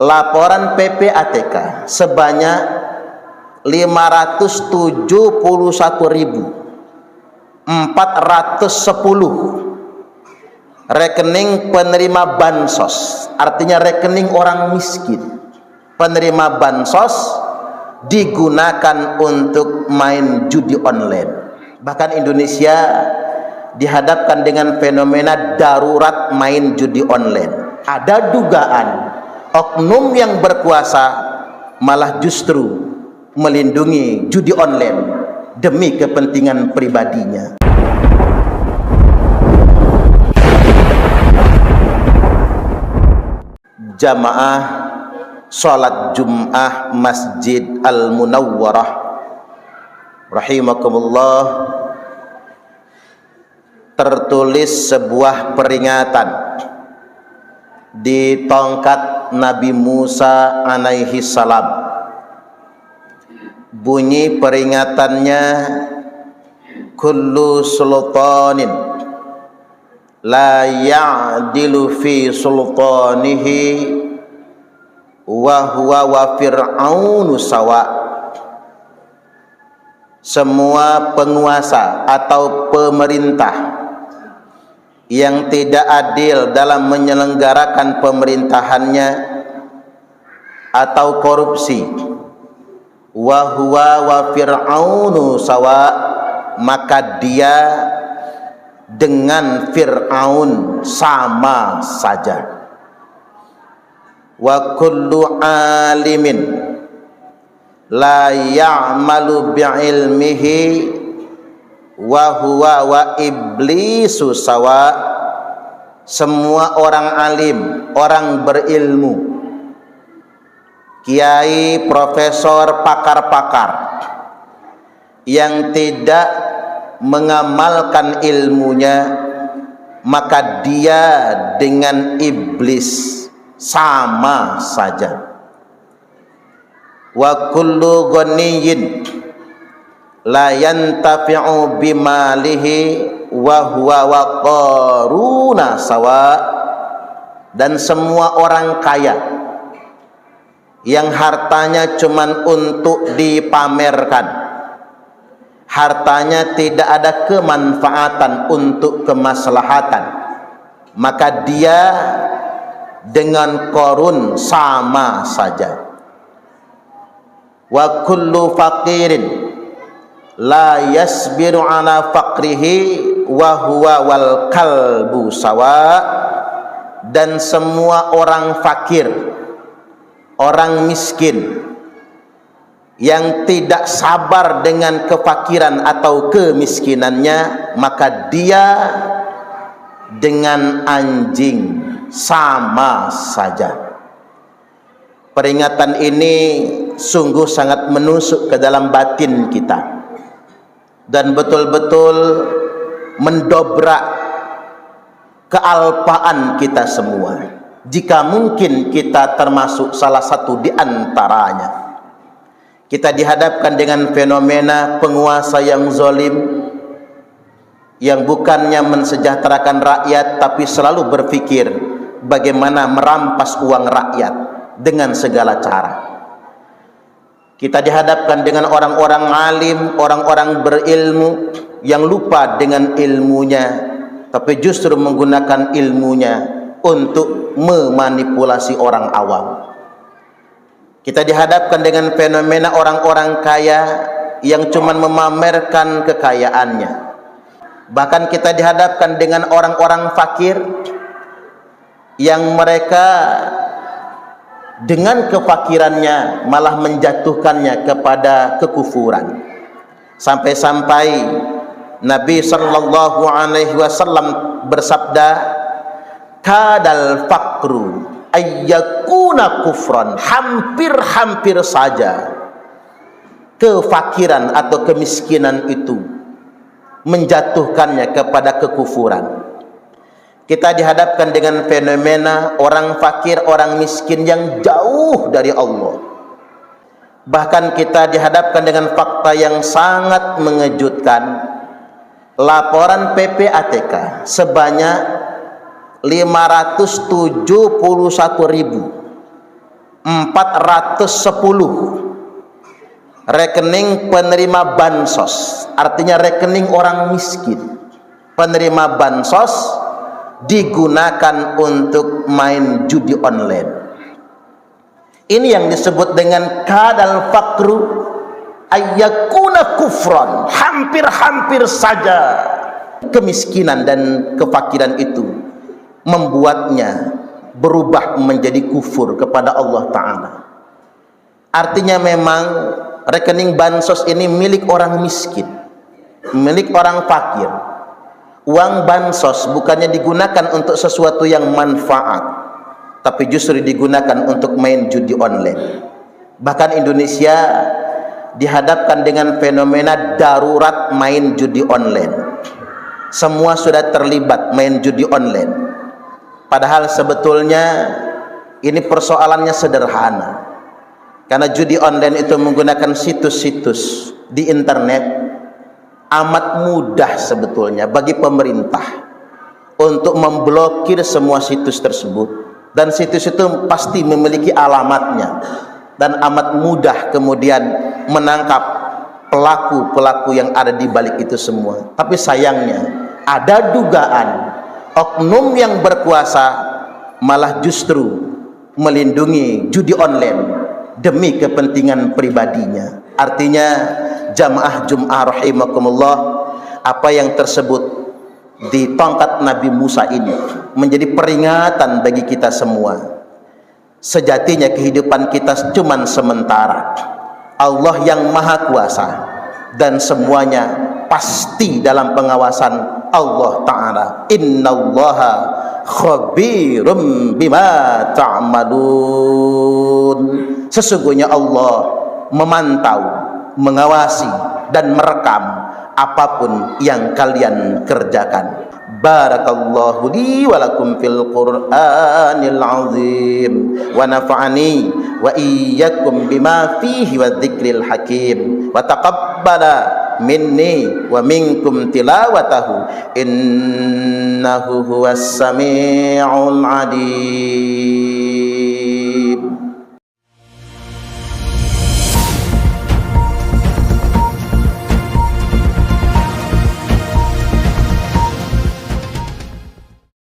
laporan PPATK sebanyak 571.410 rekening penerima bansos, artinya rekening orang miskin penerima bansos digunakan untuk main judi online. Bahkan Indonesia dihadapkan dengan fenomena darurat main judi online. Ada dugaan oknum yang berkuasa malah justru melindungi judi online demi kepentingan pribadinya. Jamaah salat Jum'ah Masjid Al-Munawwarah rahimakumullah, tertulis sebuah peringatan di tongkat Nabi Musa alaihi salam. Bunyi peringatannya, kullu sultanin la ya'dilu fi sultanihi wa huwa wa fir'aunu sawa. Semua penguasa atau pemerintah yang tidak adil dalam menyelenggarakan pemerintahannya atau korupsi, wa huwa wa fir'aunu sawa, maka dia dengan Fir'aun sama saja. Wa kullu alimin la ya'malu bi'ilmihi wa huwa wa iblisu sawa. Semua orang alim, orang berilmu, kiai, profesor, pakar-pakar yang tidak mengamalkan ilmunya, maka dia dengan iblis sama saja. Wa kullu ghaniyyin la yantafi'u bimalihi wa huwa wa qaruna sawa. Dan semua orang kaya yang hartanya cuman untuk dipamerkan, hartanya tidak ada kemanfaatan untuk kemaslahatan, maka dia dengan Qarun sama saja. Wa kullu faqirin la yasbiru ala faqrihi wa huwa wal kalbu sawa. Dan semua orang fakir, orang miskin yang tidak sabar dengan kefakiran atau kemiskinannya, maka dia dengan anjing sama saja. Peringatan ini sungguh sangat menusuk ke dalam batin kita dan betul-betul mendobrak kealpaan kita semua. Jika mungkin kita termasuk salah satu di antaranya. Kita dihadapkan dengan fenomena penguasa yang zalim, yang bukannya mensejahterakan rakyat tapi selalu berpikir bagaimana merampas uang rakyat dengan segala cara. Kita dihadapkan dengan orang-orang alim, orang-orang berilmu yang lupa dengan ilmunya tapi justru menggunakan ilmunya untuk memanipulasi orang awam. Kita dihadapkan dengan fenomena orang-orang kaya yang cuma memamerkan kekayaannya. Bahkan kita dihadapkan dengan orang-orang fakir yang mereka dengan kefakirannya malah menjatuhkannya kepada kekufuran. Sampai-sampai Nabi sallallahu alaihi wasallam bersabda, kadal faqru ayyakuna kufran, hampir-hampir saja kefakiran atau kemiskinan itu menjatuhkannya kepada kekufuran. Kita dihadapkan dengan fenomena orang fakir, orang miskin yang jauh dari Allah. Bahkan kita dihadapkan dengan fakta yang sangat mengejutkan. Laporan PPATK sebanyak 571.000 410 rekening penerima bansos, artinya rekening orang miskin penerima bansos digunakan untuk main judi online. Ini yang disebut dengan kadal fakru ayyakuna kufran. Hampir-hampir saja kemiskinan dan kefakiran itu membuatnya berubah menjadi kufur kepada Allah Ta'ala. Artinya memang rekening bansos ini milik orang miskin, milik orang fakir. Uang bansos bukannya digunakan untuk sesuatu yang manfaat, tapi justru digunakan untuk main judi online. Bahkan Indonesia dihadapkan dengan fenomena darurat main judi online. Semua sudah terlibat main judi online, padahal sebetulnya ini persoalannya sederhana. Karena judi online itu menggunakan situs-situs di internet, amat mudah sebetulnya bagi pemerintah untuk memblokir semua situs tersebut, dan situs itu pasti memiliki alamatnya, dan amat mudah kemudian menangkap pelaku-pelaku yang ada di balik itu semua. Tapi sayangnya ada dugaan oknum yang berkuasa malah justru melindungi judi online demi kepentingan pribadinya. Artinya jamaah Jum'ah rahimakumullah, apa yang tersebut di tongkat Nabi Musa ini menjadi peringatan bagi kita semua. Sejatinya kehidupan kita cuma sementara. Allah yang maha kuasa dan semuanya pasti dalam pengawasan Allah Ta'ala. Innallaha khabirum bima ta'malun. Sesungguhnya Allah memantau, mengawasi dan merekam apapun yang kalian kerjakan. Barakallahu li wa lakum fil Qur'anil azim wa nafa'ani wa iyyakum bima fihi wa dzikril hakim wa taqabbala minni wa minkum tilawatahu innahu huwas sami'ul alim.